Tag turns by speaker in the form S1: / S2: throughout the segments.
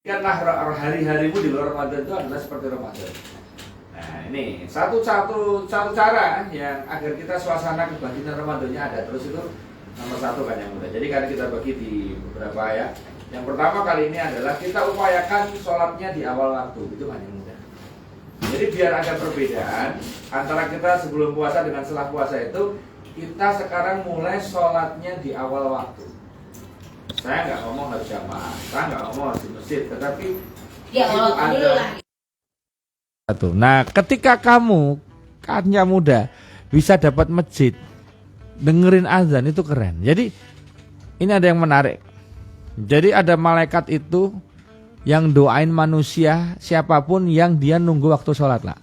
S1: Karena hari-harimu di luar Ramadan itu adalah seperti Ramadan. Nah, ini satu cara yang agar kita suasana kebatinan Ramadannya ada terus itu nomor satu kan yang mudah. Jadi kan kita bagi di beberapa ya. Yang pertama kali ini adalah kita upayakan sholatnya di awal waktu, itu kan yang mudah. Jadi biar ada perbedaan antara kita sebelum puasa dengan setelah puasa itu, kita sekarang mulai sholatnya di awal waktu. Saya nggak ngomong harus jamaah, saya nggak ngomong harus di masjid, tetapi
S2: ya Allah dulu lah.
S3: Nah, ketika kamu katanya muda bisa dapat masjid, dengerin azan itu keren. Jadi ini ada yang menarik. Jadi ada malaikat itu yang doain manusia siapapun yang dia nunggu waktu sholat lah.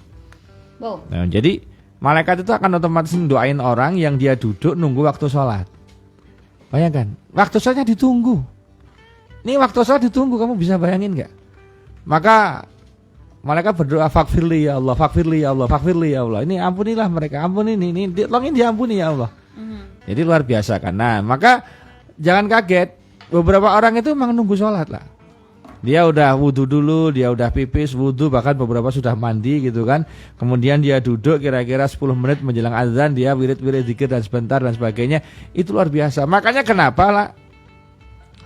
S3: Nah, jadi malaikat itu akan otomatis doain orang yang dia duduk nunggu waktu sholat. Bayangkan, waktu sholatnya ditunggu. Ini waktu sholat ditunggu, kamu bisa bayangin nggak? Maka malaikat berdoa, fakfirli ya Allah, fakfirli ya Allah, fakfirli ya Allah. Ini ampunilah mereka, ampuni ini tolongin diampuni ya Allah. Jadi luar biasa kan. Nah, maka jangan kaget, beberapa orang itu memang nunggu sholat lah. Dia udah wudhu dulu, dia udah pipis, wudhu, bahkan beberapa sudah mandi gitu kan. Kemudian dia duduk kira-kira 10 menit menjelang azan, dia wirid-wirid zikir dan sebentar dan sebagainya. Itu luar biasa. Makanya kenapa lah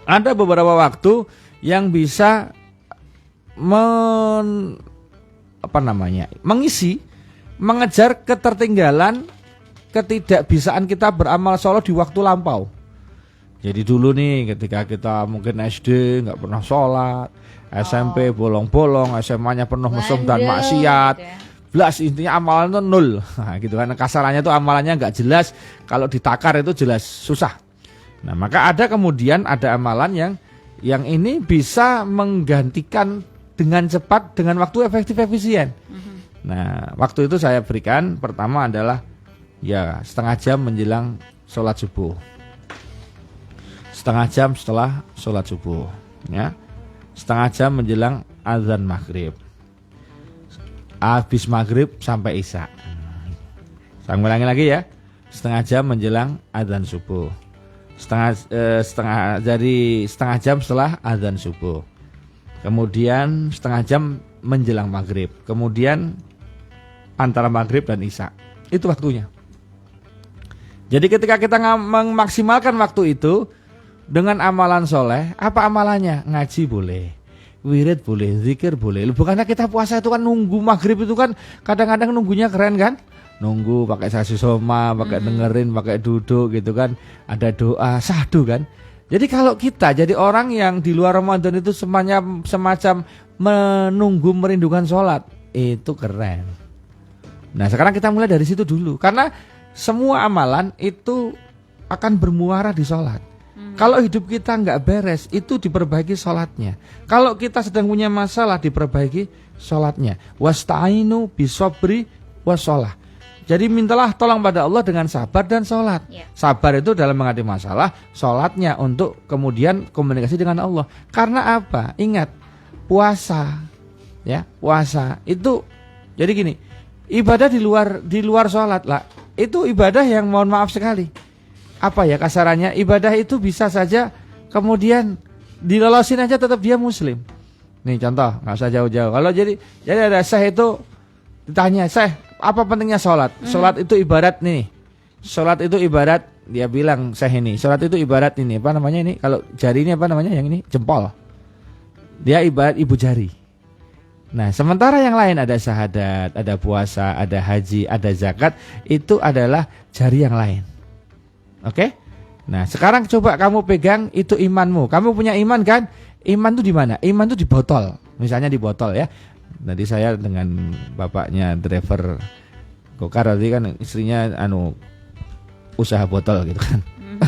S3: ada beberapa waktu yang bisa mengisi, mengejar ketertinggalan, ketidakbisaan kita beramal soleh di waktu lampau. Jadi dulu nih ketika kita mungkin SD nggak pernah sholat, SMP bolong-bolong, SMA-nya penuh mesum dan maksiat, belas intinya amalan itu nol, nah, gitu kan. Kasarannya tuh amalannya nggak jelas, kalau ditakar itu jelas susah. Nah maka ada kemudian ada amalan yang ini bisa menggantikan dengan cepat dengan waktu efektif efisien. Nah waktu itu saya berikan pertama adalah ya setengah jam menjelang sholat subuh. Setengah jam setelah sholat subuh ya. Setengah jam menjelang azan maghrib. Habis maghrib sampai isya. Saya ulangi lagi ya. Setengah jam menjelang azan subuh. Jadi setengah jam setelah azan subuh. Kemudian setengah jam menjelang maghrib. Kemudian antara maghrib dan isya. Itu waktunya. Jadi ketika kita memaksimalkan waktu itu dengan amalan soleh, apa amalannya? Ngaji boleh, wirid boleh, zikir boleh. Bukannya kita puasa itu kan nunggu maghrib itu kan kadang-kadang nunggunya keren kan? Nunggu pakai sasi soma, pakai dengerin, pakai duduk gitu kan. Ada doa, sahdu kan. Jadi kalau kita jadi orang yang di luar Ramadan itu semacam menunggu merindukan sholat, itu keren. Nah sekarang kita mulai dari situ dulu. Karena semua amalan itu akan bermuara di sholat. Kalau hidup kita nggak beres, itu diperbaiki sholatnya. Kalau kita sedang punya masalah, diperbaiki sholatnya. Wasta'inu bisobri washolah. Jadi mintalah tolong pada Allah dengan sabar dan sholat. Sabar itu dalam menghadapi masalah, sholatnya untuk kemudian komunikasi dengan Allah. Karena apa? Ingat, puasa, ya puasa itu. Jadi gini, ibadah di luar sholat lah, itu ibadah yang mohon maaf sekali. Apa ya kasarannya, ibadah itu bisa saja kemudian dilolosin aja tetap dia muslim. Nih contoh, nggak usah jauh-jauh. Kalau jadi ada syekh itu ditanya, syekh apa pentingnya sholat? Sholat itu ibarat nih. Sholat itu ibarat, dia bilang syekh ini, sholat itu ibarat ini, apa namanya ini? Kalau jari ini apa namanya yang ini? Jempol. Dia ibarat ibu jari. Nah sementara yang lain ada syahadat, ada puasa, ada haji, ada zakat, itu adalah jari yang lain. Oke. Nah, sekarang coba kamu pegang itu imanmu. Kamu punya iman kan? Iman itu di mana? Iman itu di botol. Misalnya di botol ya. Nanti saya dengan bapaknya driver Gokar tadi kan istrinya usaha botol gitu kan.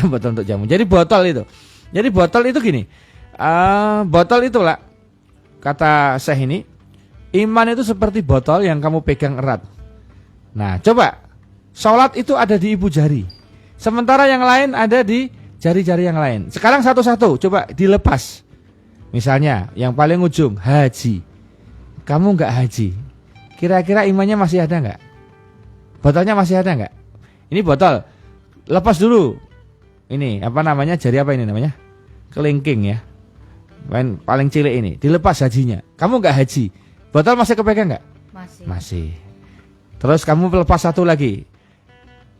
S3: Botol untuk jamu. Jadi botol itu. Jadi botol itu gini. Botol itulah kata Syekh ini, iman itu seperti botol yang kamu pegang erat. Nah, coba sholat itu ada di ibu jari. Sementara yang lain ada di jari-jari yang lain. Sekarang satu-satu coba dilepas. Misalnya yang paling ujung haji. Kamu nggak haji, kira-kira imannya masih ada nggak? Botolnya masih ada nggak? Ini botol. Lepas dulu. Ini apa namanya? Jari apa ini namanya? Kelingking ya. paling cilik ini, dilepas hajinya. Kamu nggak haji, botol masih kepegang nggak?
S2: Masih.
S3: Masih. Terus kamu lepas satu lagi,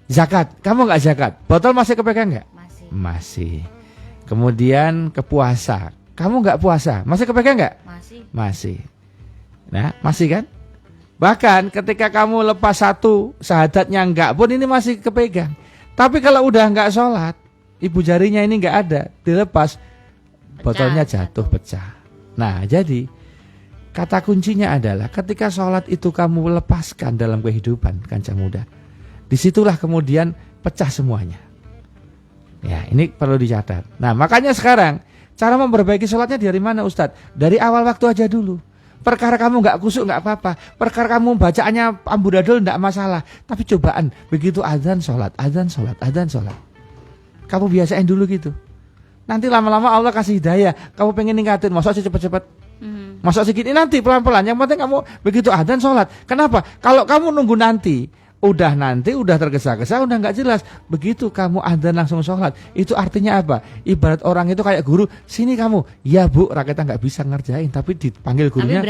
S3: zakat. Kamu nggak zakat, botol masih kepegang nggak?
S2: Masih.
S3: Masih. Kemudian ke puasa, kamu nggak puasa, masih kepegang nggak?
S2: Masih.
S3: Masih. Nah, masih kan? Bahkan ketika kamu lepas satu, syahadatnya enggak pun ini masih kepegang. Tapi kalau udah enggak sholat, ibu jarinya ini enggak ada, dilepas, botolnya jatuh, pecah. Nah, jadi kata kuncinya adalah ketika sholat itu kamu lepaskan dalam kehidupan, Kancah Muda. Disitulah kemudian pecah semuanya. Ya, ini perlu dicatat. Nah, makanya sekarang cara memperbaiki sholatnya dari mana, Ustadz? Dari awal waktu aja dulu. Perkara kamu nggak kusuk nggak apa-apa. Perkara kamu bacaannya amburadul nggak masalah. Tapi cobaan begitu azan sholat, azan sholat, azan sholat. Kamu biasain dulu gitu. Nanti lama-lama Allah kasih hidayah. Kamu pengen ningkatin, masuk sih cepet-cepet. Masuk sedikit ini nanti pelan-pelan. Yang penting kamu begitu azan sholat. Kenapa? Kalau kamu nunggu nanti, udah tergesa-gesa, udah nggak jelas. Begitu kamu adzan langsung sholat, itu artinya apa? Ibarat orang itu kayak guru, sini kamu, ya bu, rakyatnya nggak bisa ngerjain, tapi dipanggil gurunya.
S2: Tapi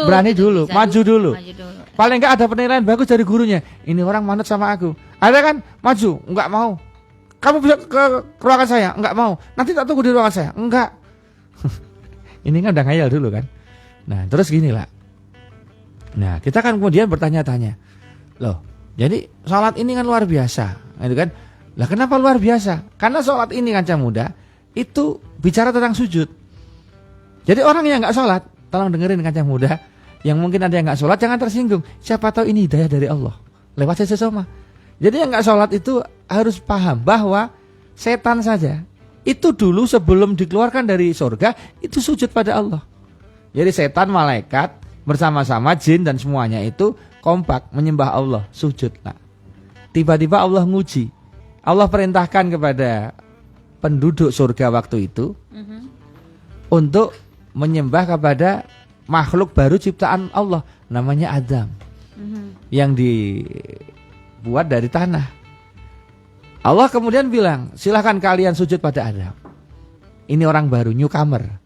S3: berani dulu, maju dulu.
S2: Maju dulu.
S3: Paling nggak ada penilaian bagus dari gurunya. Ini orang manut sama aku. Ada kan? Maju, nggak mau. Kamu bisa ke ruangan saya, nggak mau. Nanti tak tunggu di ruangan saya, enggak. Ini kan udah ngayal dulu kan. Nah terus gini lah. Nah kita kan kemudian bertanya-tanya, loh. Jadi sholat ini kan luar biasa, gitu kan? Lah kenapa luar biasa? Karena sholat ini Kancah Muda itu bicara tentang sujud. Jadi orang yang nggak sholat, tolong dengerin Kancah Muda, yang mungkin ada yang nggak sholat jangan tersinggung. Siapa tahu ini hidayah dari Allah lewat sesama. Jadi yang nggak sholat itu harus paham bahwa setan saja itu dulu sebelum dikeluarkan dari surga itu sujud pada Allah. Jadi setan, malaikat bersama-sama jin dan semuanya itu kompak menyembah Allah, sujud. Nah, tiba-tiba Allah nguji. Allah perintahkan kepada penduduk surga waktu itu untuk menyembah kepada makhluk baru ciptaan Allah, namanya Adam, yang dibuat dari tanah. Allah kemudian bilang, silahkan kalian sujud pada Adam. Ini orang baru, newcomer.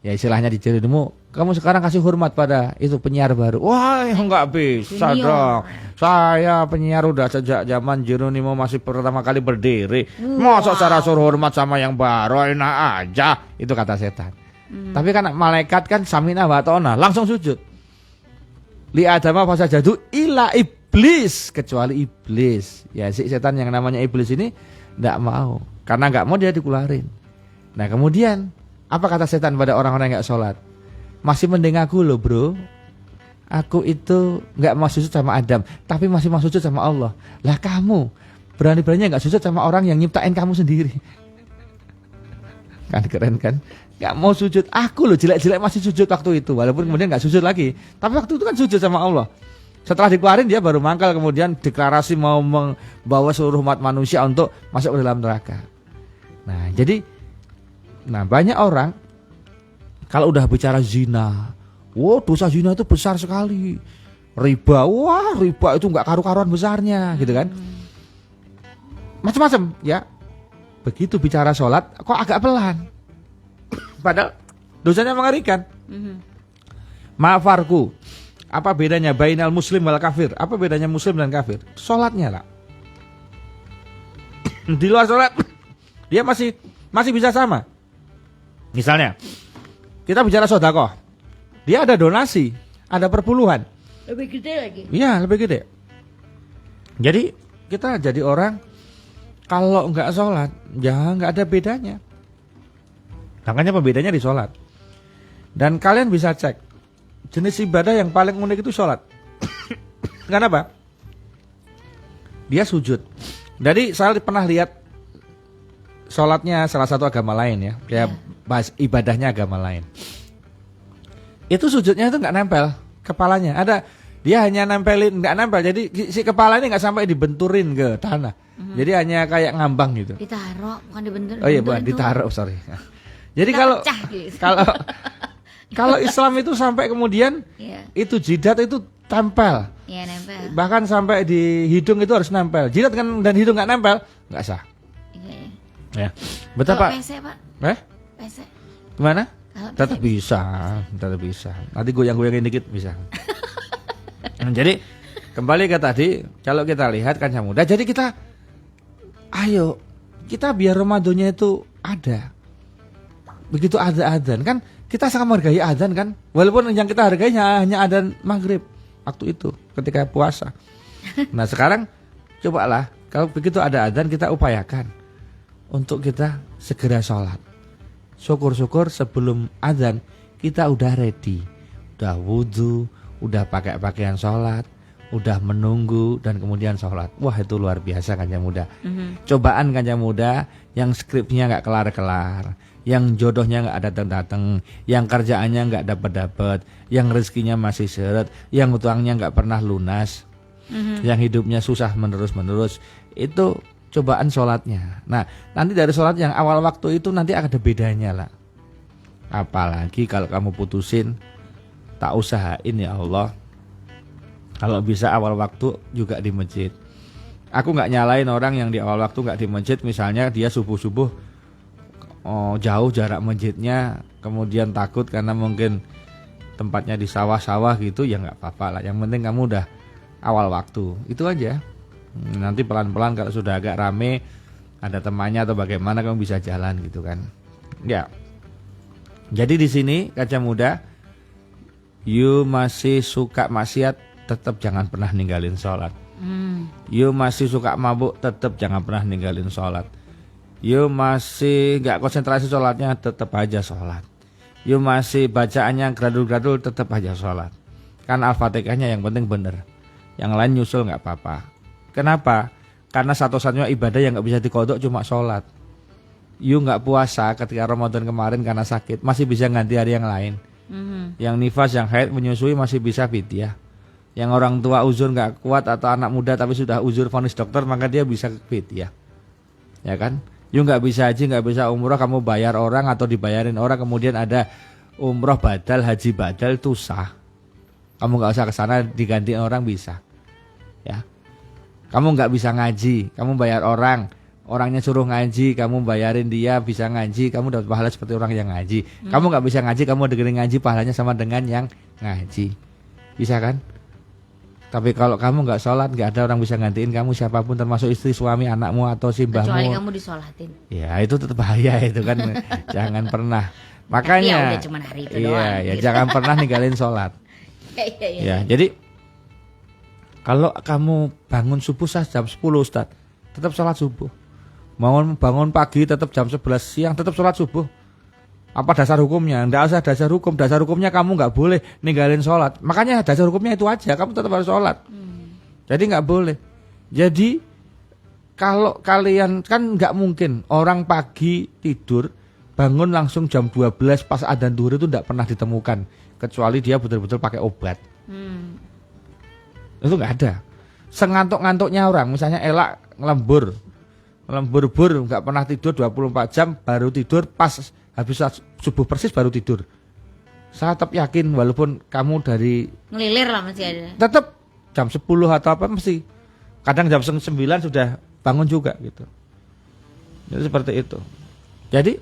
S3: Ya istilahnya di Ciredemu, kamu sekarang kasih hormat pada itu penyiar baru. Wah, enggak bisa dong. Saya penyiar udah sejak zaman Jeronimo masih pertama kali berdiri. Masa cara suruh hormat sama yang baru, enak aja. Itu kata setan. Tapi kan malaikat kan samina wa ta'ona, langsung sujud. Li adama fasajadu ila iblis, kecuali iblis. Ya si setan yang namanya iblis ini enggak mau. Karena enggak mau dia dikeluarin. Nah kemudian apa kata setan pada orang-orang yang gak sholat? Masih mending aku loh bro. Aku itu gak mau sujud sama Adam, tapi masih mau sujud sama Allah. Lah kamu berani-beraninya gak sujud sama orang yang nyiptain kamu sendiri. Kan keren kan? Gak mau sujud. Aku loh jelek-jelek masih sujud waktu itu. Walaupun kemudian gak sujud lagi, tapi waktu itu kan sujud sama Allah. Setelah dikeluarin dia baru mangkal, kemudian deklarasi mau membawa seluruh umat manusia untuk masuk ke dalam neraka. Nah jadi banyak orang kalau udah bicara zina, wow dosa zina itu besar sekali. Riba, wah riba itu nggak karu-karuan besarnya, gitu kan? Macam-macam, ya. Begitu bicara sholat, kok agak pelan. Padahal dosanya mengerikan. Maafarku, apa bedanya bainal muslim wal kafir? Apa bedanya muslim dan kafir? Sholatnya lah. Di luar sholat, dia masih bisa sama. Misalnya, kita bicara sedekah, dia ada donasi, ada perpuluhan.
S2: Lebih gede lagi.
S3: Iya, lebih gede. Jadi kita jadi orang kalau nggak sholat, ya nggak ada bedanya. Makanya pembedanya di sholat. Dan kalian bisa cek jenis ibadah yang paling unik itu sholat. Kenapa? Dia sujud. Jadi saya pernah lihat sholatnya salah satu agama lain ya. Dia bahas ibadahnya agama lain. Itu sujudnya itu nggak nempel kepalanya. Dia hanya nempelin, nggak nempel. Jadi si kepala ini nggak sampai dibenturin ke tanah. Jadi hanya kayak ngambang gitu.
S2: Ditaruh, bukan dibentur.
S3: Oh iya, bukan ditaruh, sorry. Jadi kalau Islam itu sampai kemudian itu jidat itu tempel.
S2: Iya, nempel.
S3: Bahkan sampai di hidung itu harus nempel. Jidat kan dan hidung nggak nempel, nggak sah.
S2: Iya.
S3: Ya, betul Pak.
S2: PC Pak.
S3: PC.
S2: PC.
S3: Gimana? Tetap bisa, tetap bisa. Nanti goyang-goyangin dikit bisa. Jadi kembali ke tadi, kalau kita lihat Kancah Muda, jadi kita ayo kita biar Ramadannya itu ada. Begitu ada adzan kan kita sangat menghargai adzan kan, walaupun yang kita hargai hanya adzan maghrib waktu itu ketika puasa. Nah sekarang cobalah kalau begitu ada adzan kita upayakan untuk kita segera sholat. Syukur-syukur sebelum adzan kita udah ready, udah wudhu, udah pakai pakaian sholat, udah menunggu dan kemudian sholat. Wah itu luar biasa Kancah Muda. Cobaan Kancah Muda yang skripnya nggak kelar-kelar, yang jodohnya nggak datang-datang, yang kerjaannya nggak dapat-dapat, yang rezekinya masih seret, yang utangnya nggak pernah lunas, yang hidupnya susah menerus-menerus. Itu cobaan sholatnya. Nah nanti dari sholat yang awal waktu itu nanti ada bedanya lah. Apalagi kalau kamu putusin, tak usahain ya Allah, kalau bisa awal waktu juga di masjid. Aku nggak nyalain orang yang di awal waktu nggak di masjid. Misalnya dia subuh-subuh jauh jarak masjidnya, kemudian takut karena mungkin tempatnya di sawah-sawah gitu, ya nggak apa-apa lah. Yang penting kamu udah awal waktu, itu aja. Nanti pelan-pelan kalau sudah agak rame, ada temannya atau bagaimana kamu bisa jalan gitu kan. Ya. Jadi di sini Kancah Muda, you masih suka maksiat, tetap jangan pernah ninggalin sholat. You masih suka mabuk, tetap jangan pernah ninggalin sholat. You masih nggak konsentrasi sholatnya, tetap aja sholat. You masih bacaannya gradul-gradul, tetap aja sholat. Kan Al-Fatihahnya yang penting bener, yang lain nyusul nggak apa-apa. Kenapa? Karena satu-satunya ibadah yang nggak bisa dikodok cuma sholat. You nggak puasa ketika Ramadan kemarin karena sakit, masih bisa ganti hari yang lain. Yang nifas, yang haid, menyusui masih bisa fidyah. Yang orang tua uzur nggak kuat atau anak muda tapi sudah uzur vonis dokter, maka dia bisa fidyah. Ya kan? You nggak bisa haji, nggak bisa umroh, kamu bayar orang atau dibayarin orang, kemudian ada umroh badal, haji badal, itu sah. Kamu nggak usah kesana, diganti orang bisa. Ya. Kamu nggak bisa ngaji, kamu bayar orang, orangnya suruh ngaji, kamu bayarin dia bisa ngaji, kamu dapat pahala seperti orang yang ngaji. Kamu nggak bisa ngaji, kamu dengerin ngaji, pahalanya sama dengan yang ngaji, bisa kan? Tapi kalau kamu nggak sholat, nggak ada orang bisa gantiin kamu, siapapun termasuk istri, suami, anakmu atau simbahmu.
S2: Kecuali kamu disolatin.
S3: Ya itu tetap bahaya itu kan. Jangan pernah. Makanya.
S2: Tapi ya udah cuman hari itu doang.
S3: Ya gitu. Jangan pernah ninggalin sholat. Ya jadi kalau kamu bangun subuh jam 10 Ustaz, tetap sholat subuh. Bangun pagi tetap jam 11 siang, tetap sholat subuh. Apa dasar hukumnya? Nggak usah dasar hukum. Dasar hukumnya kamu nggak boleh ninggalin sholat. Makanya dasar hukumnya itu aja, kamu tetap harus sholat. Jadi nggak boleh. Jadi kalau kalian kan nggak mungkin orang pagi tidur bangun langsung jam 12 pas adzan zuhur itu nggak pernah ditemukan, kecuali dia betul-betul pakai obat. Itu nggak ada. Sengantuk-ngantuknya orang, misalnya elak ngelembur nggak pernah tidur 24 jam, baru tidur pas habis subuh persis baru tidur. Saya tetap yakin walaupun kamu dari
S2: ngelilir lah masih ada.
S3: Tetap jam 10 atau apa mesti. Kadang jam 9 sudah bangun juga gitu. Jadi seperti itu. Jadi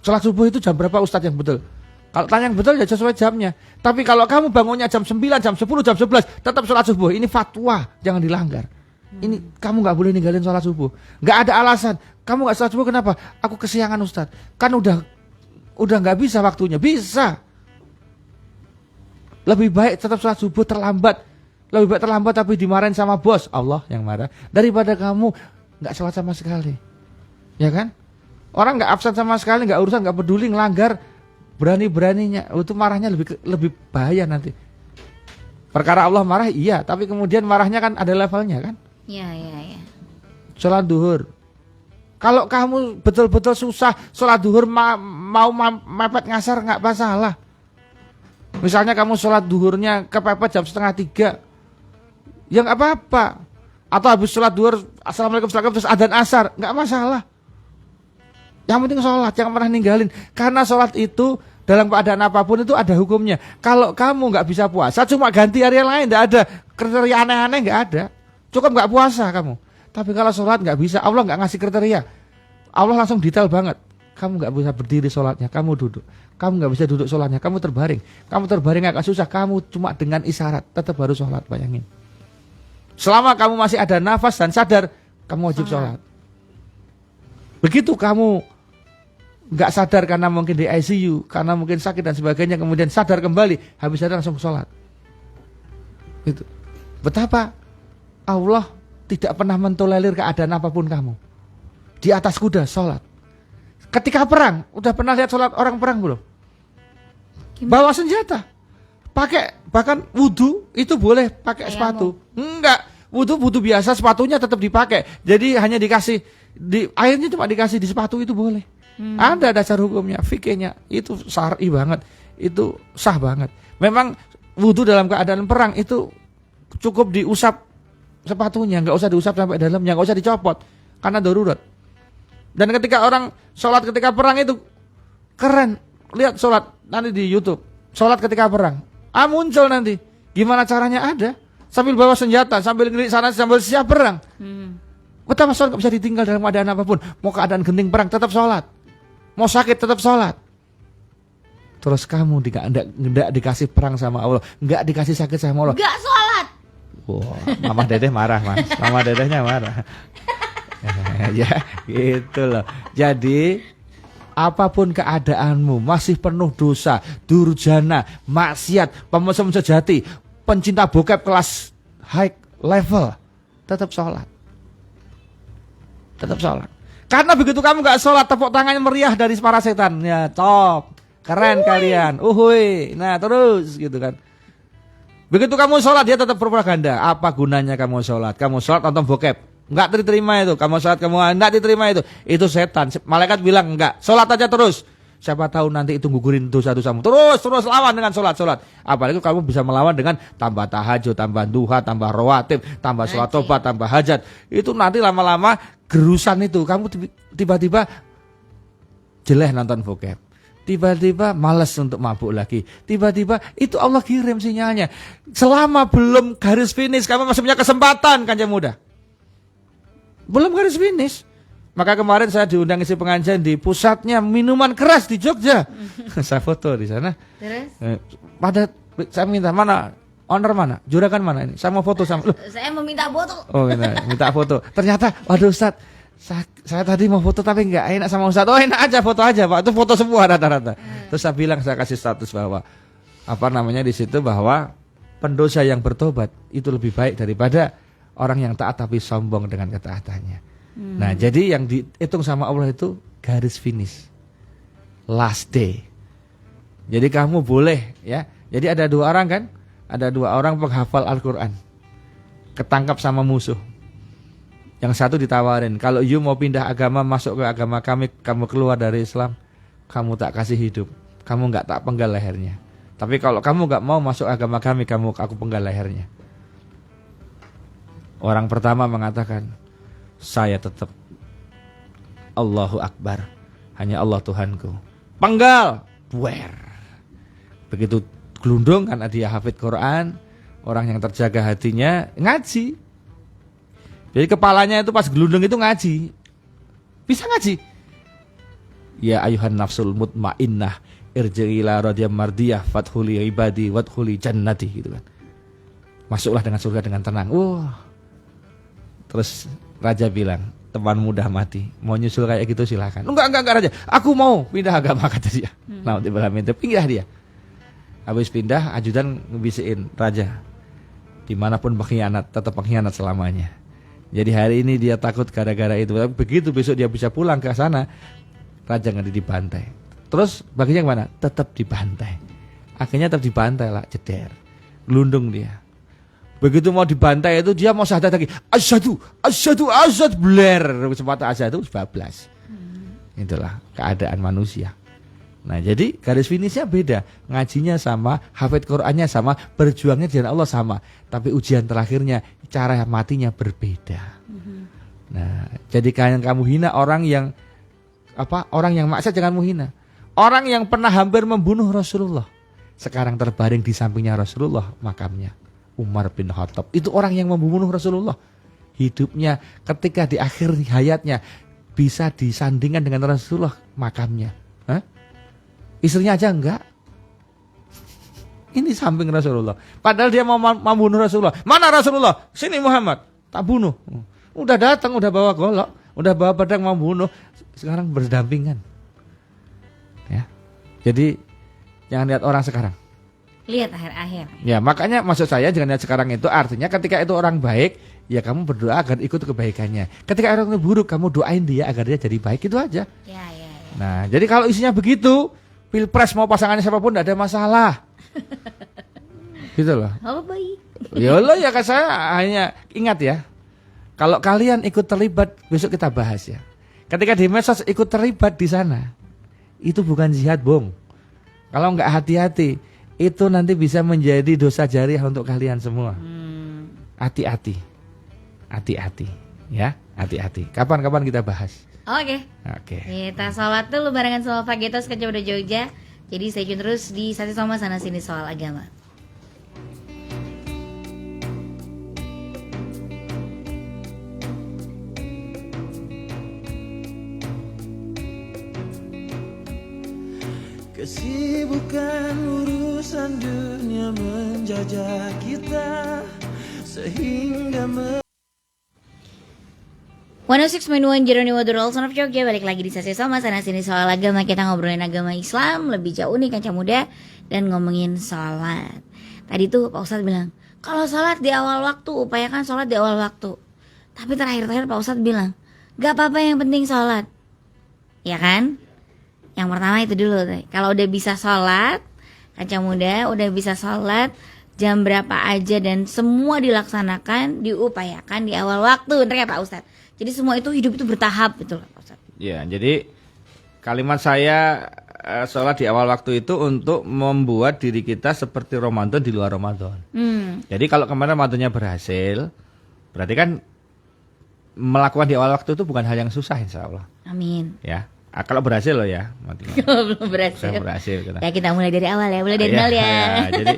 S3: sholat subuh itu jam berapa Ustadz yang betul? Kalau tanya yang betul ya sesuai jamnya. Tapi kalau kamu bangunnya jam 9, jam 10, jam 11 tetap sholat subuh, ini fatwa, jangan dilanggar. Ini kamu nggak boleh ninggalin sholat subuh. Nggak ada alasan. Kamu nggak sholat subuh kenapa? Aku kesiangan Ustadz. Kan udah nggak bisa waktunya. Bisa. Lebih baik tetap sholat subuh terlambat. Lebih baik terlambat tapi dimarahin sama bos, Allah yang marah, daripada kamu nggak sholat sama sekali. Ya kan? Orang nggak absen sama sekali, nggak urusan, nggak peduli, ngelanggar, berani-beraninya, itu marahnya lebih bahaya nanti. Perkara Allah marah iya, tapi kemudian marahnya kan ada levelnya kan?
S2: Iya.
S3: Sholat duhur. Kalau kamu betul-betul susah sholat duhur mau mepet ngasar nggak masalah. Misalnya kamu sholat duhurnya kepepet jam 2:30, ya nggak apa-apa. Atau habis sholat duhur assalamualaikum terus adzan asar, nggak masalah. Yang penting sholat, jangan pernah ninggalin. Karena sholat itu dalam keadaan apapun itu ada hukumnya. Kalau kamu nggak bisa puasa, cuma ganti hari yang lain, nggak ada kriteria aneh-aneh, nggak ada. Cukup nggak puasa kamu. Tapi kalau sholat nggak bisa, Allah nggak ngasih kriteria. Allah langsung detail banget. kamu nggak bisa berdiri sholatnya, kamu duduk. Kamu nggak bisa duduk sholatnya, kamu terbaring. Kamu terbaring agak susah, kamu cuma dengan isyarat tetap harus sholat, bayangin. Selama kamu masih ada nafas dan sadar, kamu wajib sholat. Begitu kamu nggak sadar karena mungkin di ICU, karena mungkin sakit dan sebagainya, kemudian sadar kembali, habis sadar langsung sholat. Itu. Betapa Allah tidak pernah mentolerir keadaan apapun kamu. Di atas kuda, sholat. Ketika perang, udah pernah lihat sholat orang perang belum? Bawa senjata. Pakai, bahkan wudhu itu boleh pakai sepatu. Enggak, wudhu biasa, sepatunya tetap dipakai. Jadi hanya dikasih, airnya cuma dikasih di sepatu itu boleh. Ada dasar hukumnya, fikihnya, itu syar'i banget. Itu sah banget. Memang wudhu dalam keadaan perang itu cukup diusap sepatunya, nggak usah diusap sampai dalamnya, nggak usah dicopot, karena darurat. Dan ketika orang sholat ketika perang itu keren. Lihat sholat nanti di YouTube. Sholat ketika perang. Muncul nanti. Gimana caranya ada. Sambil bawa senjata, sambil ngelirik sana, sambil siap perang. Betapa sholat gak bisa ditinggal dalam keadaan apapun. Mau keadaan genting perang, tetap sholat. Mau sakit, tetap sholat. Terus kamu tidak dikasih perang sama Allah. Nggak dikasih sakit sama Allah.
S2: Nggak sholat.
S3: Wah, Mama Dedeh marah, Mas. Mama Dedehnya marah. Ya gitu loh. Jadi apapun keadaanmu, masih penuh dosa, durjana, maksiat, pemusuh sejati, pencinta bokep kelas high level, tetap sholat. Tetap sholat. Karena begitu kamu gak sholat, tepuk tangannya meriah dari para setan. Ya top, keren kalian. Uhuy. Nah terus gitu kan. Begitu kamu sholat, dia tetap propaganda. Apa gunanya kamu sholat? Kamu sholat nonton bokep. Enggak diterima itu. Kamu sholat, kamu enggak diterima itu. Itu setan. Malaikat bilang enggak. Sholat aja terus. Siapa tahu nanti itu gugurin dosa-dosamu. Terus lawan dengan sholat. Apalagi kamu bisa melawan dengan tambah tahajud, tambah duha, tambah rawatib, tambah sholat tobat, tambah hajat. Itu nanti lama-lama gerusan itu. Kamu tiba-tiba jeleh nonton bokep. Tiba-tiba malas untuk mabuk lagi. Tiba-tiba itu Allah kirim sinyalnya. Selama belum garis finish, kamu masih punya kesempatan, Kanjeng Muda. Belum garis finish. Maka kemarin saya diundang isi pengajian di pusatnya minuman keras di Jogja. Saya foto di sana.
S2: Terus?
S3: Saya minta mana? Owner mana? Juragan mana ini? Saya mau foto sama.
S2: Saya meminta foto.
S3: Oh, minta foto. Ternyata, waduh Ustaz, saya tadi mau foto tapi nggak enak sama Ustaz. Oh enak aja, foto aja Pak. Itu foto semua rata-rata. Terus saya bilang, saya kasih status bahwa di situ bahwa pendosa yang bertobat itu lebih baik daripada orang yang taat tapi sombong dengan ketaatannya. Nah, jadi yang dihitung sama Allah itu garis finish, last day. Jadi kamu boleh ya. Jadi ada 2 orang kan? Ada 2 orang penghafal Al-Quran, ketangkap sama musuh. Yang satu ditawarin, kalau you mau pindah agama, masuk ke agama kami, kamu keluar dari Islam, kamu tak kasih hidup, kamu nggak tak penggal lehernya. Tapi kalau kamu nggak mau masuk agama kami, aku penggal lehernya. Orang pertama mengatakan, saya tetap Allahu Akbar, hanya Allah Tuhanku. Penggal, buer. Begitu gelundung karena dia hafid Quran, orang yang terjaga hatinya ngaji. Jadi kepalanya itu pas gelundung itu ngaji. Bisa ngaji. Ya ayuhan nafsul mutmainnah, irji'i ila radiyam mardiyah, fathuli ibadi wadkhuli jannati gitu kan. Masuklah dengan surga dengan tenang. Terus raja bilang, teman mudah mati, mau nyusul kayak gitu silakan. Enggak raja, aku mau pindah agama kata dia. Nah, pindah dia. Habis pindah, ajudan ngebisiin raja, dimanapun pengkhianat, tetap pengkhianat selamanya. Jadi hari ini dia takut gara-gara itu. Tapi begitu besok dia bisa pulang ke sana, raja nggak dibantai. Terus baginya kemana? Tetap dibantai. Akhirnya tetap dibantai lah, jeder, gelundung dia. Begitu mau dibantai itu dia mau syahadat lagi. Asyhadu, bler. Sepatah asyhadu bablas. Itulah keadaan manusia. Nah, jadi garis finishnya beda. Ngajinya sama, hafid Qur'annya sama, berjuangnya di jalan Allah sama. Tapi ujian terakhirnya, cara matinya berbeda. Nah, jadi kamu hina orang yang maksiat, jangan menghina. Orang yang pernah hampir membunuh Rasulullah, sekarang terbaring di sampingnya Rasulullah makamnya. Umar bin Khattab itu orang yang membunuh Rasulullah. Hidupnya ketika di akhir hayatnya bisa disandingkan dengan Rasulullah makamnya? Hah? Istrinya aja enggak. Ini samping Rasulullah. Padahal dia mau bunuh Rasulullah. Mana Rasulullah? Sini Muhammad. Tak bunuh. Udah datang, udah bawa golok, udah bawa pedang mau bunuh. Sekarang berdampingan. Ya. Jadi jangan lihat orang sekarang.
S2: Lihat akhir-akhir.
S3: Ya, makanya maksud saya jangan lihat sekarang itu artinya ketika itu orang baik, ya kamu berdoa agar ikut kebaikannya. Ketika orang itu buruk, kamu doain dia agar dia jadi baik, itu aja.
S2: Ya.
S3: Nah, jadi kalau isinya begitu, pilpres mau pasangannya siapapun tidak ada masalah. Gitu loh.
S2: Oh baik.
S3: Ya Allah ya, saya hanya ingat ya. Kalau kalian ikut terlibat, besok kita bahas ya. Ketika di medsos ikut terlibat di sana, itu bukan jihad, Bung. Kalau nggak hati-hati, itu nanti bisa menjadi dosa jariah untuk kalian semua. Hati-hati. Hati-hati. Ya, hati-hati. Kapan-kapan kita bahas.
S2: Oke. Kita sholat dulu barengan sama Pak Getos ke Jogja. Jadi stay tune terus di Sasi Soma Sana Sini Soal Agama.
S4: Kesibukan urusan dunia menjajah kita sehingga
S2: 106.1 Jeroni Wadurul Son of Jogja. Balik lagi di Sasi Soma Sana Sini Soal Agama. Kita ngobrolin agama Islam lebih jauh nih Kaca Muda, dan ngomongin sholat. Tadi tuh Pak Ustadz bilang, kalau sholat di awal waktu, upayakan sholat di awal waktu. Tapi terakhir-terakhir Pak Ustadz bilang, gak apa-apa yang penting sholat. Ya kan? Yang pertama itu dulu. Kalau udah bisa sholat, Kaca Muda udah bisa sholat jam berapa aja dan semua dilaksanakan, diupayakan di awal waktu. Bener ya Pak Ustadz? Jadi semua itu hidup itu bertahap gitu loh Pak Ustadz.
S3: Ya, jadi kalimat saya sholat di awal waktu itu untuk membuat diri kita seperti Ramadan di luar Ramadan. Jadi kalau kemarin Ramadannya berhasil, berarti kan melakukan di awal waktu itu bukan hal yang susah insya Allah.
S2: Amin.
S3: Ya, kalau berhasil loh ya.
S2: Belum berhasil.
S3: Saya berhasil. Kita.
S2: Ya kita mulai dari awal ya, mulai dari nol ya.
S3: Jadi,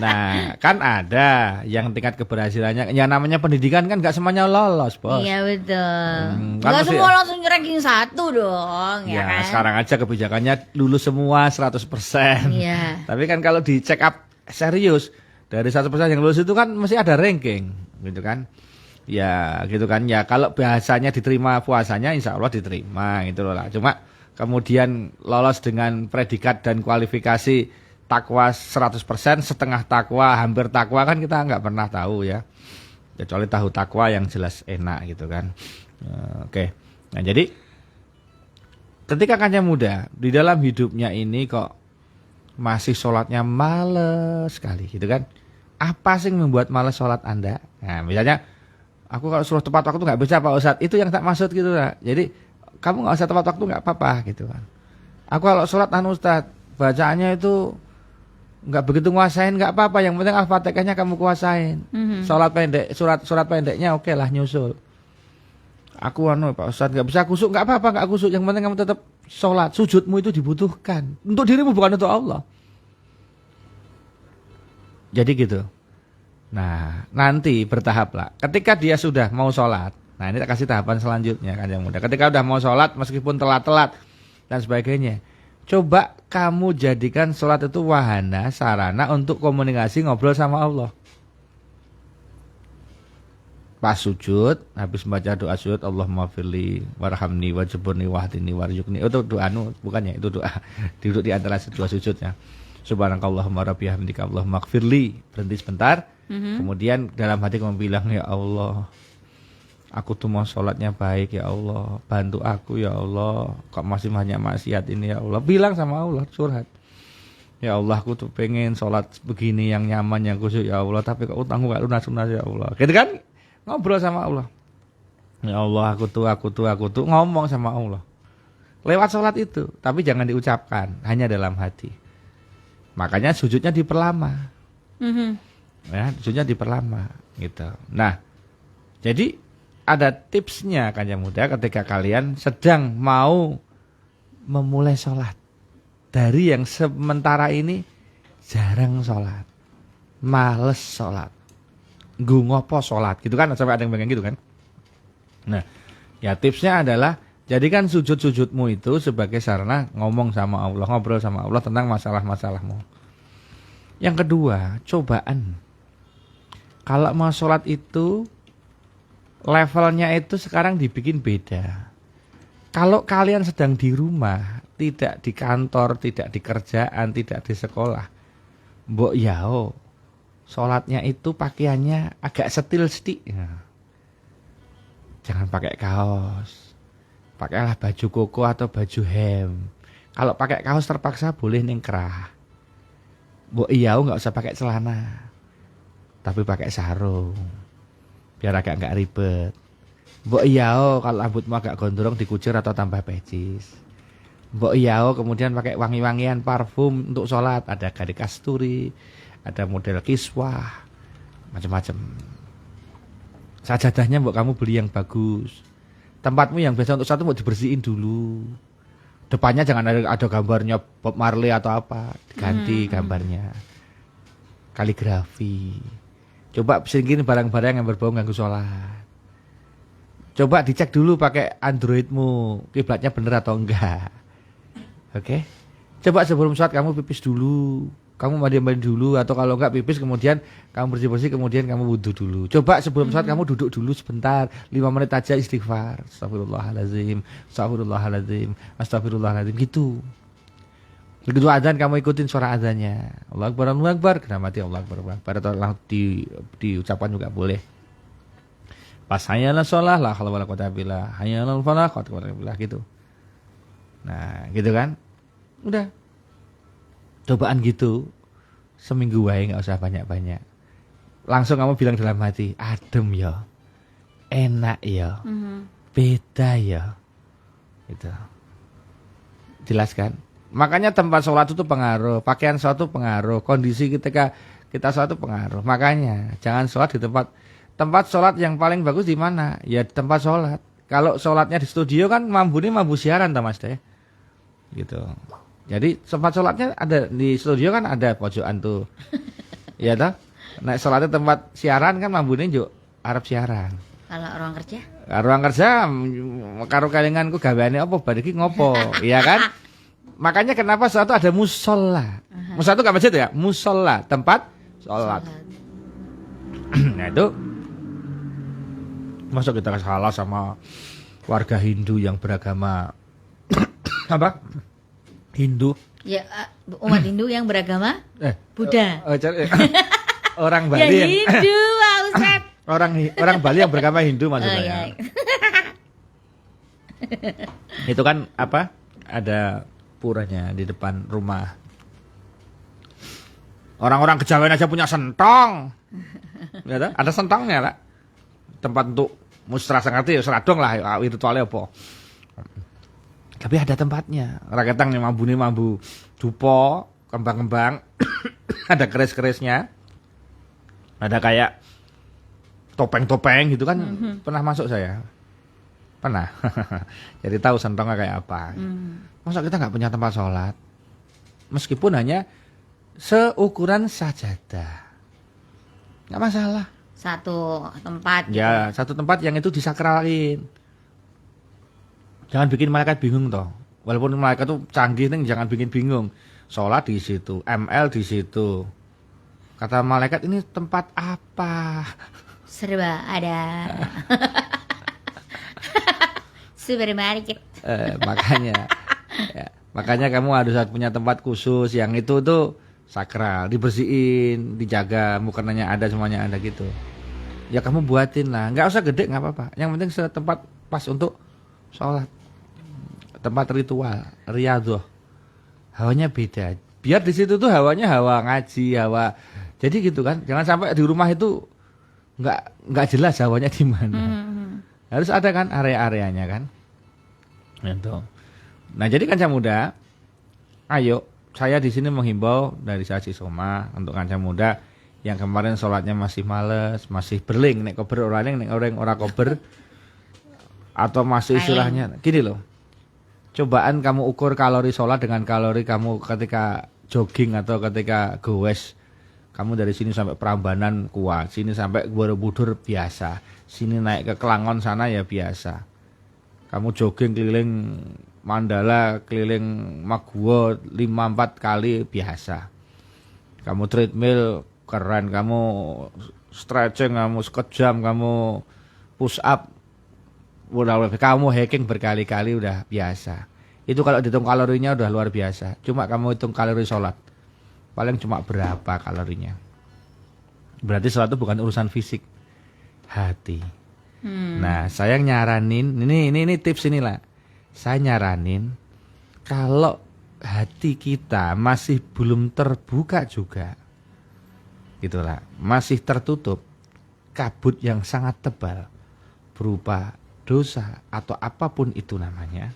S3: nah kan ada yang tingkat keberhasilannya, yang namanya pendidikan kan nggak semuanya lolos, Bos.
S2: Iya betul.
S3: Kan
S2: Nggak semua langsung ranking 1 dong, ya kan?
S3: Sekarang aja kebijakannya lulus semua 100%.
S2: Iya.
S3: Tapi kan kalau di check up serius, dari 100% yang lulus itu kan mesti ada ranking, gitu kan? Ya, gitu kan. Ya kalau bahasanya diterima puasanya, insya Allah diterima, gitu loh lah. Cuma kemudian lolos dengan predikat dan kualifikasi takwa 100%, setengah takwa, hampir takwa kan kita nggak pernah tahu ya. Kecuali tahu takwa yang jelas enak gitu kan. Oke. Nah jadi ketika Kaca Muda di dalam hidupnya ini kok masih sholatnya males sekali gitu kan. Apa sih yang membuat males sholat Anda? Nah misalnya aku kalau suruh tepat waktu nggak bisa Pak Ustadz. Itu yang tak maksud gitu lah. Jadi kamu nggak usah tepat waktu nggak apa-apa gitu kan. Aku kalau sholat Ustadz bacaannya itu nggak begitu nguasain nggak apa-apa, yang penting Al-Fatihahnya kamu kuasain. Sholat pendek, surat pendeknya oke lah nyusul. Aku Pak Ustadz nggak bisa kusuk, nggak apa-apa, nggak kusuk, yang penting kamu tetap sholat. Sujudmu itu dibutuhkan untuk dirimu bukan untuk Allah. Jadi gitu. Nah nanti bertahap lah. Ketika dia sudah mau sholat, nah ini tak kasih tahapan selanjutnya kan yang mudah. Ketika udah mau sholat meskipun telat-telat dan sebagainya, coba kamu jadikan sholat itu wahana, sarana untuk komunikasi ngobrol sama Allah. Pas sujud, habis baca doa sujud, Allahumma firli warhamni wajburni wahdini warjukni. Itu doa bukannya, itu doa duduk di antara dua sujudnya. Subhanakallahumma rabbihamdika Allahumma gfirli. Berhenti sebentar. Kemudian dalam hati kamu bilang, ya Allah, aku tuh mau sholatnya baik ya Allah, bantu aku ya Allah, kok masih banyak maksiat ini ya Allah. Bilang sama Allah, curhat. Ya Allah, aku tuh pengen sholat begini yang nyaman, yang khusyuk ya Allah, tapi kok utangku gak lunas-lunas ya Allah. Gitu kan? Ngobrol sama Allah. Ya Allah, aku tuh ngomong sama Allah. Lewat sholat itu, tapi jangan diucapkan, hanya dalam hati. Makanya sujudnya diperlama. Ya, sujudnya diperlama gitu. Nah, jadi ada tipsnya Kaca Muda ketika kalian sedang mau memulai sholat. Dari yang sementara ini jarang sholat, males sholat, ngopo sholat gitu kan, sampai ada yang pengen gitu kan. Nah ya tipsnya adalah Jadi kan sujud-sujudmu itu sebagai sarana ngomong sama Allah, ngobrol sama Allah tentang masalah-masalahmu. Yang kedua, cobaan. Kalau mau sholat itu levelnya itu sekarang dibikin beda. Kalau kalian sedang di rumah, tidak di kantor, tidak di kerjaan, tidak di sekolah, mbok yao, sholatnya itu pakaiannya agak setil sedikit. Jangan pakai kaos, pakailah baju koko atau baju hem. Kalau pakai kaos terpaksa boleh ningkrah. Mbok yao nggak usah pakai celana, tapi pakai sarung, biar agak nggak ribet. Mbok yao kalau rambutmu agak gondrong dikucur atau tambah pecis. Mbok yao kemudian pakai wangi-wangian parfum untuk sholat. Ada Gading Kasturi, ada model kiswah, macam-macam. Sajadahnya mbok kamu beli yang bagus. Tempatmu yang biasa untuk satu mau dibersihin dulu. Depannya jangan ada gambarnya Bob Marley atau apa, ganti gambarnya. Kaligrafi. Coba singkirin barang-barang yang berbau ganggu sholat. Coba dicek dulu pakai Androidmu, kiblatnya bener atau enggak. Oke. Coba sebelum sholat kamu pipis dulu. Kamu mandi-mandi dulu, atau kalau enggak pipis kemudian kamu bersih-bersih kemudian kamu wudhu dulu. Coba sebelum sholat kamu duduk dulu sebentar, 5 menit aja istighfar. Astagfirullahaladzim, astagfirullahaladzim, astagfirullahaladzim gitu. Begitu adzan kamu ikutin suara adzannya. Allahu Akbar, Allahu Akbar, kena mati Allah Akbar. Atau diucapkan juga boleh. Pas hayyalah sholah, la haula wala quwwata illa billah, hayyalah falah, qad billah gitu. Nah, gitu kan? Udah. Cobaan gitu. Seminggu wae enggak usah banyak-banyak. Langsung kamu bilang dalam hati, adem ya. Enak ya. Beda ya. Gitu. Jelas kan? Makanya tempat sholat itu pengaruh, pakaian sholat itu pengaruh, kondisi ketika kita sholat itu pengaruh. Makanya jangan sholat di tempat sholat yang paling bagus di mana? Ya di tempat sholat. Kalau sholatnya di studio kan mambu siaran Mas deh. Gitu. Jadi tempat sholatnya ada di studio kan ada pojokan tuh. Iya toh? Nah sholatnya tempat siaran kan mambunya juga Arab siaran.
S2: Kalau ruang kerja?
S3: Ruang kerja karo kalinganku gaweane apa bariki ngopo, iya kan? Makanya kenapa suatu ada musola. Musola itu apa sih ya? Musola, tempat sholat. Nah itu masa kita salah sama warga Hindu yang beragama apa? Hindu.
S2: Ya, umat Hindu yang beragama Buddha.
S3: Orang
S2: Ya
S3: Bali
S2: Hindu, Pak Ustaz.
S3: orang Bali yang beragama Hindu maksud saya.
S2: Ya.
S3: Itu kan apa? Ada puranya di depan rumah. Orang-orang kejawen aja punya sentong. Ya, ada sentongnya lah. Tempat untuk musra sangati ya seradong lah ritualnya apa. Tapi ada tempatnya. Raketang nih mambu dupo, kembang-kembang. Ada keris-kerisnya. Ada kayak topeng-topeng gitu kan. Pernah masuk saya. Pernah. Jadi tahu sentongnya kayak apa. Masa kita nggak punya tempat sholat? Meskipun hanya seukuran sajadah. Nggak masalah.
S2: Satu tempat.
S3: Ya, satu tempat yang itu disakralin. Jangan bikin malaikat bingung toh. Walaupun malaikat tuh canggih nih, jangan bikin bingung. Sholat di situ, ML di situ. Kata malaikat ini tempat apa?
S2: Serba ada. Supermarket.
S3: Makanya kamu harus punya tempat khusus yang itu tuh sakral, dibersihin, dijaga, mukenanya ada, semuanya ada gitu. Ya kamu buatin lah, nggak usah gede nggak apa-apa. Yang penting setempat pas untuk sholat. Tempat ritual, riyadhah. Hawanya beda. Biar di situ tuh hawanya hawa ngaji, hawa. Jadi gitu kan. Jangan sampai di rumah itu nggak jelas hawanya di mana. Harus ada kan area-areanya kan. Gitu. Nah, jadi kanca muda, ayo saya di sini menghimbau dari Saji Soma untuk kanca muda yang kemarin sholatnya masih males, masih berling nek kober orang nek ora kober atau masih istilahnya gini loh. Cobaan kamu ukur kalori sholat dengan kalori kamu ketika jogging atau ketika goes. Kamu dari sini sampai Prambanan kuat, sini sampai Borobudur biasa, sini naik ke Kelangon sana ya biasa. Kamu jogging keliling Mandala, keliling Maguwo 5-4 kali biasa. Kamu treadmill keren, kamu stretching, kamu sekejam, kamu push up, kamu hiking berkali-kali udah biasa. Itu kalau dihitung kalorinya udah luar biasa. Cuma kamu hitung kalori sholat, paling cuma berapa kalorinya. Berarti sholat itu bukan urusan fisik, hati. Nah, saya nyaranin, ini tips inilah. Saya nyaranin kalau hati kita masih belum terbuka juga, gitulah, masih tertutup, kabut yang sangat tebal berupa dosa atau apapun itu namanya,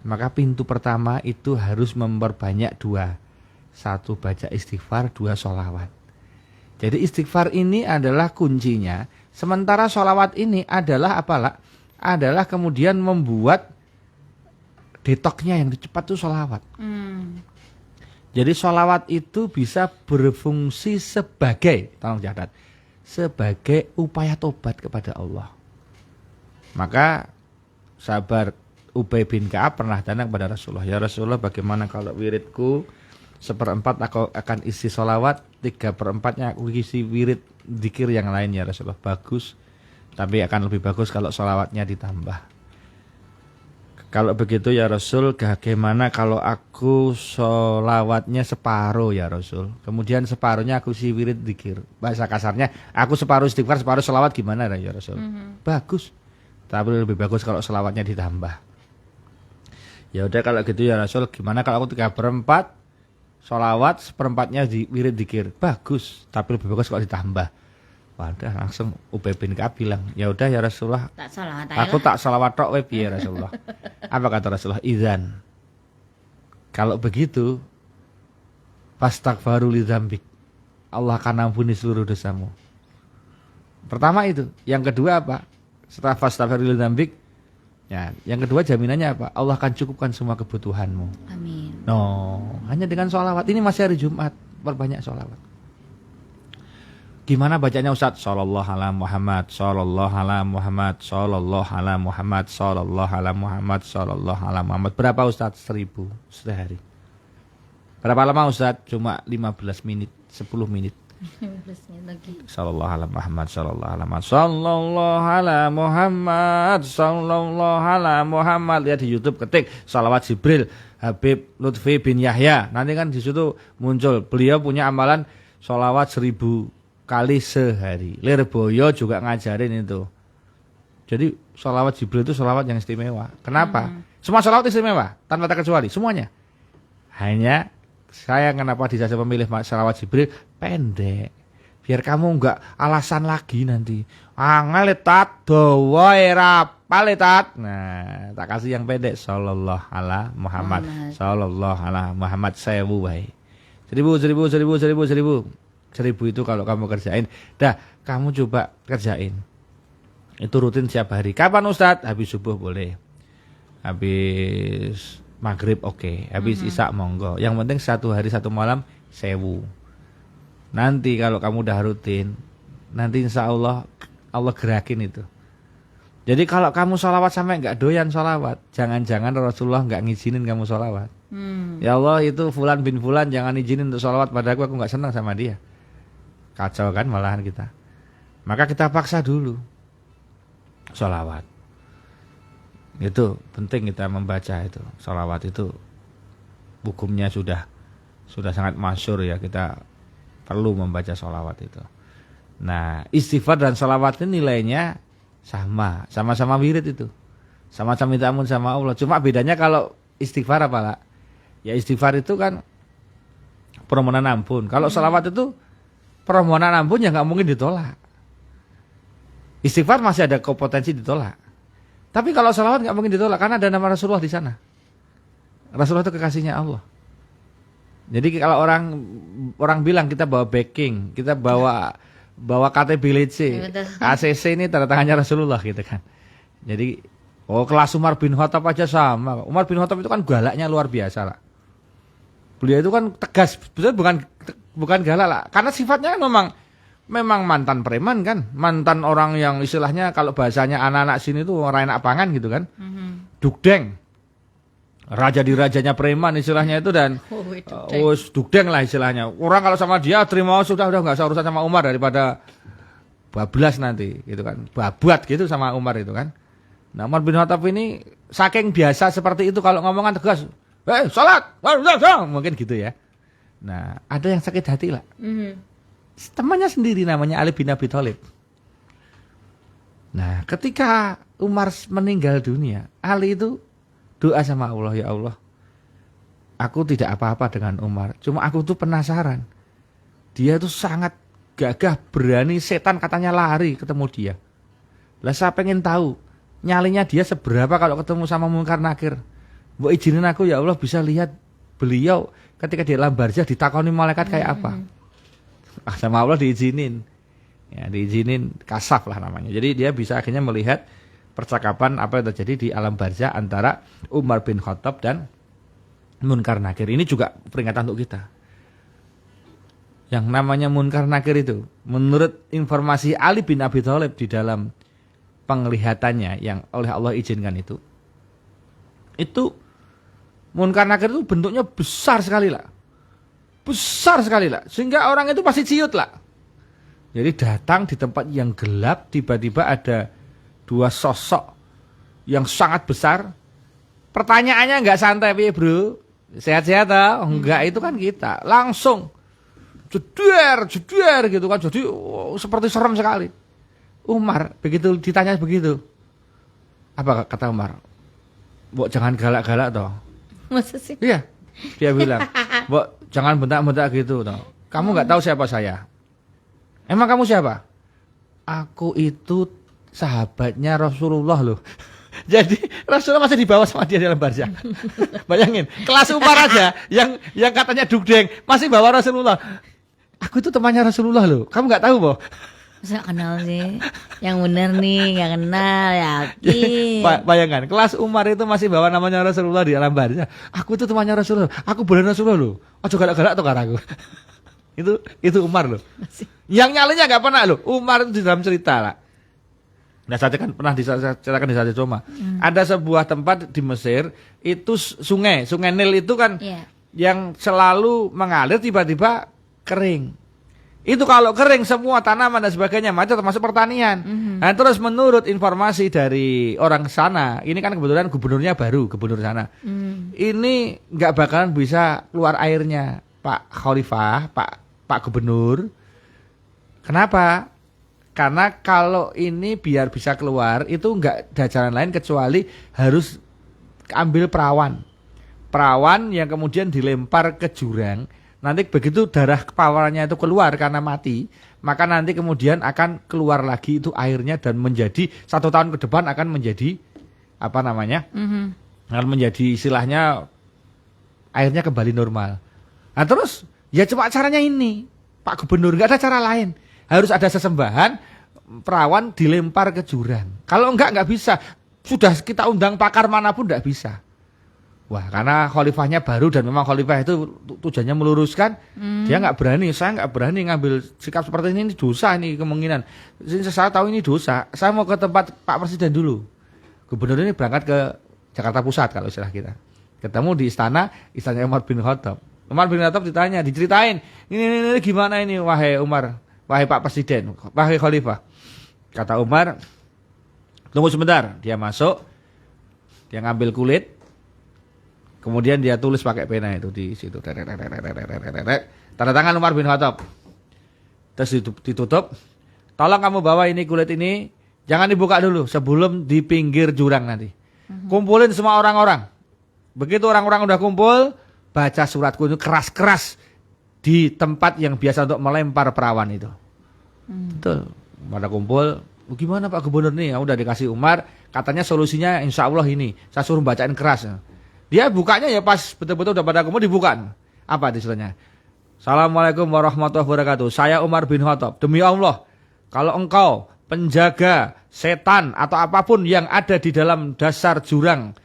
S3: maka pintu pertama itu harus memperbanyak 2. 1 baca istighfar, 2 sholawat. Jadi istighfar ini adalah kuncinya, sementara sholawat ini adalah apalah? Adalah kemudian membuat detoknya yang cepat itu sholawat. Jadi sholawat itu bisa berfungsi sebagai, tolong catat, sebagai upaya tobat kepada Allah. Maka sahabat Ubay bin Ka'ab pernah tanya kepada Rasulullah, ya Rasulullah, bagaimana kalau wiridku 1/4 aku akan isi sholawat, 3/4-nya aku isi wirid dzikir yang lain ya Rasulullah. Bagus, tapi akan lebih bagus kalau sholawatnya ditambah. Kalau begitu ya Rasul, bagaimana kalau aku sholawatnya separuh ya Rasul, kemudian separuhnya aku isi wirid dzikir. Bahasa kasarnya, aku separuh istighfar, separuh sholawat, gimana ya Rasul? Bagus, tapi lebih bagus kalau sholawatnya ditambah. Ya udah kalau gitu ya Rasul, gimana kalau aku 3/4 sholawat, 1/4-nya di wirid dzikir? Bagus, tapi lebih bagus kalau ditambah. Wadah, langsung Ubay bin Ka'ab bilang, ya udah ya Rasulullah,
S2: Tak salah
S3: aku tak sholawat tok we piye Rasulullah. Apa kata Rasulullah? Idzan, kalau begitu fastaghfiru lidzambik, Allah akan ampuni seluruh dosamu. Pertama itu. Yang kedua apa? Setelah fastaghfiru lidzambik, ya, yang kedua jaminannya apa? Allah akan cukupkan semua kebutuhanmu.
S2: Amin.
S3: No, hanya dengan sholawat. Ini masih hari Jumat, perbanyak sholawat. Gimana bacanya Ustaz? Shallallahu ala Muhammad, Shallallahu ala Muhammad, Shallallahu ala Muhammad, Shallallahu ala Muhammad, Shallallahu ala Muhammad. Berapa Ustaz? 1000 sehari. Berapa lama Ustaz? Cuma 15 menit, 10 menit. Shallallahu ala Muhammad, Shallallahu ala Muhammad, Shallallahu ala Muhammad, Shallallahu ala Muhammad. Lihat di YouTube, ketik Shalawat Jibril Habib Lutfi bin Yahya. Nanti kan di situ muncul. Beliau punya amalan sholawat 1000 kali sehari. Lirboyo juga ngajarin itu. Jadi sholawat Jibril itu sholawat yang istimewa. Kenapa? Semua sholawat istimewa, tanpa terkecuali, semuanya. Hanya saya kenapa dijajah memilih sholawat Jibril pendek. Biar kamu enggak alasan lagi nanti. Ngaletat dawa rapaletat. Nah, tak kasih yang pendek. Sallallahu ala Muhammad. Sallallahu ala Muhammad 1000 wae. 1000 itu kalau kamu kerjain. Dah, kamu coba kerjain. Itu rutin setiap hari. Kapan Ustadz? Habis subuh boleh. Habis maghrib oke. Habis isya monggo. Yang penting 1 hari 1 malam 1000. Nanti kalau kamu udah rutin, nanti insya Allah Allah gerakin itu. Jadi kalau kamu sholawat sampai nggak doyan sholawat, jangan-jangan Rasulullah nggak ngizinin kamu sholawat. Ya Allah, itu Fulan bin Fulan jangan izinin untuk sholawat pada aku nggak senang sama dia. Kacau kan malahan kita. Maka kita paksa dulu sholawat. Itu penting kita membaca itu. Sholawat itu hukumnya sudah sangat masyhur ya, kita perlu membaca sholawat itu. Nah, istighfar dan sholawat ini nilainya sama-sama wirid itu. Sama-sama minta ampun sama Allah. Cuma bedanya kalau istighfar apa lah? Ya istighfar itu kan permohonan ampun. Kalau sholawat itu permohonan ampun yang nggak mungkin ditolak. Istighfar masih ada potensi ditolak. Tapi kalau sholawat nggak mungkin ditolak karena ada nama Rasulullah di sana. Rasulullah itu kekasihnya Allah. Jadi kalau orang bilang kita bawa backing, kita bawa KTP LC, ACC ini tanda tangannya Rasulullah gitu kan. Jadi kelas Umar bin Khattab aja sama. Umar bin Khattab itu kan galaknya luar biasa lah. Beliau itu kan tegas, bukan galak lah. Karena sifatnya kan memang memang mantan preman kan, mantan orang yang istilahnya kalau bahasanya anak-anak sini tuh orang enak pangan gitu kan. Dugdeng. Raja di rajanya preman istilahnya itu dan dugdeng lah istilahnya. Orang kalau sama dia terima sudah nggak usah urusan sama Umar daripada bablas nanti gitu kan. Babuat gitu sama Umar itu kan. Nah, Umar bin Khattab ini saking biasa seperti itu kalau ngomongan tegas, salat, mungkin gitu ya. Nah, ada yang sakit hati lah. Temannya sendiri namanya Ali bin Abi Thalib. Nah, ketika Umar meninggal dunia, Ali itu doa sama Allah, ya Allah, aku tidak apa-apa dengan Umar. Cuma aku tuh penasaran. Dia tuh sangat gagah, berani, setan katanya lari ketemu dia. Lah saya pengen tahu nyalinya dia seberapa kalau ketemu sama Munkar Nakir. Mbok izinin aku ya Allah bisa lihat beliau ketika di alam barzah ditakoni malaikat kayak apa. Sama Allah diizinin. Ya, diizinin kasaf lah namanya. Jadi dia bisa akhirnya melihat percakapan apa yang terjadi di alam barzah antara Umar bin Khattab dan Munkar Nakir. Ini juga peringatan untuk kita. Yang namanya Munkar Nakir itu, menurut informasi Ali bin Abi Thalib di dalam penglihatannya yang oleh Allah izinkan itu Munkar Nakir itu bentuknya besar sekali lah. Besar sekali lah. Sehingga orang itu pasti ciut lah. Jadi datang di tempat yang gelap, tiba-tiba ada dua sosok yang sangat besar. Pertanyaannya nggak santai, bro. Sehat-sehat ah? Enggak, itu kan kita. Langsung jeder gitu kan. Jadi seperti serem sekali. Umar begitu ditanya begitu. Apa kata Umar? Mbok jangan galak-galak toh.
S2: Masa sih?
S3: Iya. Dia bilang, "Mbok jangan bentak-bentak gitu toh. Kamu nggak tahu siapa saya." Emang kamu siapa? Aku itu sahabatnya Rasulullah loh. Jadi Rasulullah masih dibawa sama dia dalam barzah. Bayangin, kelas Umar aja yang katanya dugdeng masih bawa Rasulullah. Aku itu temannya Rasulullah loh. Kamu nggak tahu, Boh?
S2: Masa gak kenal sih? Yang bener nih, gak kenal, yakin.
S3: Bayangkan, kelas Umar itu masih bawa namanya Rasulullah di alam barzah. Aku itu temannya Rasulullah. Aku bulan Rasulullah loh. Ojo galak-galak tuh karaku. Itu Umar loh. Yang nyalinya nggak pernah loh. Umar itu di dalam cerita lah. Nah, saya kan pernah diceritakan di Sate Coma. Ada sebuah tempat di Mesir itu sungai Nil itu kan yang selalu mengalir tiba-tiba kering. Itu kalau kering semua tanaman dan sebagainya mati termasuk pertanian. Nah, terus menurut informasi dari orang sana, ini kan kebetulan gubernurnya baru, gubernur sana. Ini nggak bakalan bisa keluar airnya, Pak Khalifah, Pak Gubernur. Kenapa? Karena kalau ini biar bisa keluar itu nggak ada jalan lain kecuali harus ambil perawan. Perawan yang kemudian dilempar ke jurang. Nanti begitu darah kepawarannya itu keluar karena mati, maka nanti kemudian akan keluar lagi itu airnya dan menjadi 1 tahun ke depan akan menjadi apa namanya? Akan menjadi istilahnya airnya kembali normal. Nah terus ya cuma caranya ini, Pak Gubernur, nggak ada cara lain. Harus ada sesembahan perawan dilempar ke jurang. Kalau nggak bisa. Sudah kita undang pakar manapun nggak bisa. Wah, karena khalifahnya baru dan memang khalifah itu tujuannya meluruskan, dia nggak berani. Saya nggak berani ngambil sikap seperti ini dosa ini kemungkinan. Saya tahu ini dosa. Saya mau ke tempat Pak Presiden dulu. Gubernur ini berangkat ke Jakarta Pusat kalau istilah kita. Ketemu di istana Umar bin Khattab. Umar bin Khattab ditanya, diceritain, ini gimana ini wahai Umar, wahai Pak Presiden, wahai Khalifah. Kata Umar, tunggu sebentar. Dia masuk, dia ngambil kulit, kemudian dia tulis pakai pena itu di situ. Tanda tangan Umar bin Khattab. Terus ditutup. Tolong kamu bawa ini kulit ini, jangan dibuka dulu sebelum di pinggir jurang nanti. Kumpulin semua orang-orang. Begitu orang-orang udah kumpul, baca suratku itu keras-keras di tempat yang biasa untuk melempar perawan itu. Betul. Pada kumpul, gimana Pak Gubernur nih? Ya udah dikasih Umar, katanya solusinya insya Allah ini. Saya suruh bacain keras. Dia bukanya ya pas betul-betul udah pada kumpul dibuka. Apa disuruhnya? Assalamualaikum warahmatullahi wabarakatuh. Saya Umar bin Khattab. Demi Allah, kalau engkau penjaga setan atau apapun yang ada di dalam dasar jurang,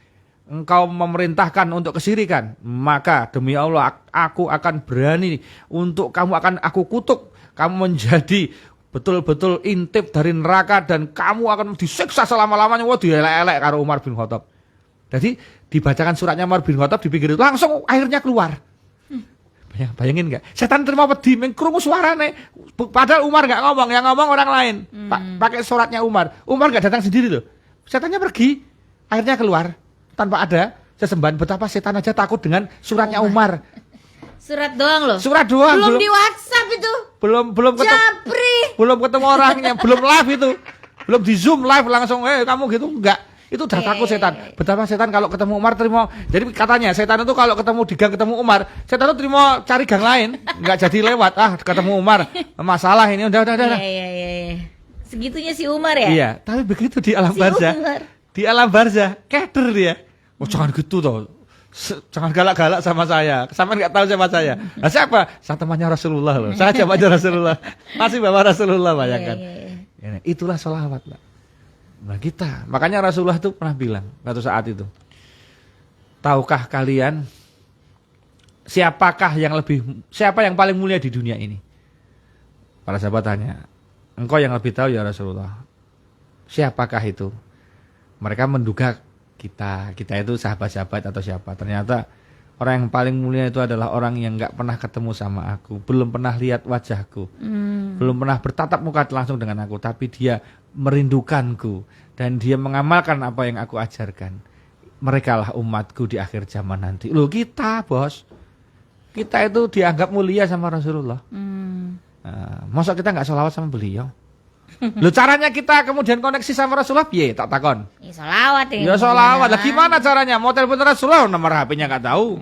S3: engkau memerintahkan untuk kesirikan, maka demi Allah aku akan berani untuk kamu akan aku kutuk. kamu menjadi betul-betul intip dari neraka dan kamu akan disiksa selama-lamanya. Wah, dielek-elek karo Umar bin Khattab. Jadi dibacakan suratnya Umar bin Khattab di pinggir itu langsung airnya keluar. Bayangin nggak? Setan terima pedih, mengkrungu suarane. Padahal Umar nggak ngomong, yang ngomong orang lain. Pakai suratnya Umar. Umar nggak datang sendiri loh. Setannya pergi, airnya keluar tanpa ada sesembahan. Betapa setan aja takut dengan suratnya Umar.
S2: Surat doang loh.
S3: Surat doang.
S2: Belum di WhatsApp itu.
S3: Belum ketemu.
S2: Japri.
S3: Belum ketemu orangnya, belum live itu. Belum di Zoom live langsung kamu gitu enggak. Itu udah takut setan. Betapa setan kalau ketemu Umar terima. Jadi katanya setan itu kalau ketemu di gang ketemu Umar, setan itu terima cari gang lain, enggak jadi lewat. Ketemu Umar, masalah ini udah.
S2: Iya. Segitunya si Umar ya?
S3: Iya, tapi begitu di alam barzah. Di alam barzah, keder dia. Oh, jangan gitu toh. Jangan galak-galak sama saya. Sampai nggak tahu siapa saya. Nah, siapa? Saya temannya Rasulullah loh. Saya coba aja Rasulullah. Masih bawa Rasulullah, bayangkan. Iya. Itulah sholawat, Pak. Nah kita, makanya Rasulullah itu pernah bilang suatu saat itu, tahukah kalian siapa yang paling mulia di dunia ini? Para sahabat tanya, engkau yang lebih tahu ya Rasulullah. Siapakah itu? Mereka menduga kita itu sahabat-sahabat atau siapa. Ternyata orang yang paling mulia itu adalah orang yang nggak pernah ketemu sama aku, belum pernah lihat wajahku, belum pernah bertatap muka langsung dengan aku, tapi dia merindukanku dan dia mengamalkan apa yang aku ajarkan. Merekalah umatku di akhir zaman nanti. Loh kita bos, kita itu dianggap mulia sama Rasulullah. Masa kita nggak sholawat sama beliau? Loh caranya kita kemudian koneksi sama Rasulullah, tak takon.
S2: Ya sholawat ya.
S3: Ya sholawat. Lah gimana caranya? Mau telepon Rasulullah, nomor HP-nya nggak tahu.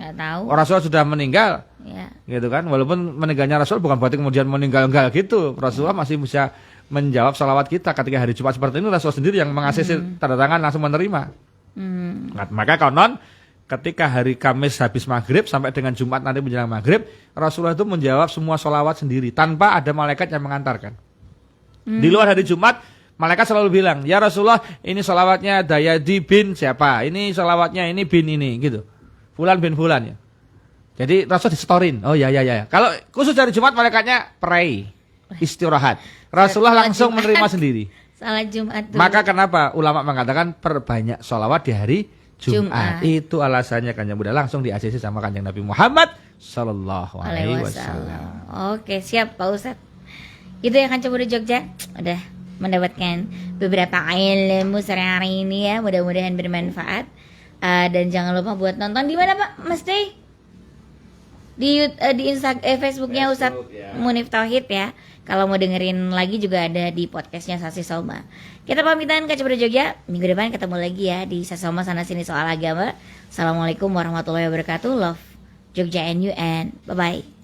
S3: Rasulullah sudah meninggal.
S2: Ya.
S3: Gitu kan? Walaupun meninggalnya Rasul bukan berarti kemudian meninggal gitu. Rasulullah masih bisa menjawab sholawat kita ketika hari Jumat seperti ini. Rasul sendiri yang mengasih tanda tangan langsung menerima. Nah, maka konon ketika hari Kamis habis maghrib sampai dengan Jumat nanti menjelang maghrib, Rasulullah itu menjawab semua sholawat sendiri tanpa ada malaikat yang mengantarkan. Di luar hari Jumat, malaikat selalu bilang, ya Rasulullah ini sholawatnya Dayadi bin siapa, ini sholawatnya ini bin ini gitu, Fulan bin Fulan ya. Jadi Rasul disetorin, oh ya. Kalau khusus hari Jumat malaikatnya pray, istirahat. Rasulullah langsung menerima sendiri.
S2: Salat Jumat dulu.
S3: Maka kenapa ulama mengatakan perbanyak sholawat di hari Jumat. Itu alasannya Kanjeng Bunda langsung di-ACC sama Kanjeng Nabi Muhammad Sallallahu Alaihi Wasallam.
S2: Oke siap Pak Ustadz. Itu ya Kanjeng Bunda Jogja. Udah mendapatkan beberapa ilmu sore hari ini ya. Mudah-mudahan bermanfaat. Dan jangan lupa buat nonton di mana Pak Mas Dey? Di Facebooknya Ustadz Munif Tauhid ya. Kalau mau dengerin lagi juga ada di podcastnya Sasi Soma. Kita pamitan Kanjeng Bunda Jogja. Minggu depan ketemu lagi ya di Sasi Soma sana sini soal agama. Assalamualaikum warahmatullahi wabarakatuh. Love Jogja and you and bye bye.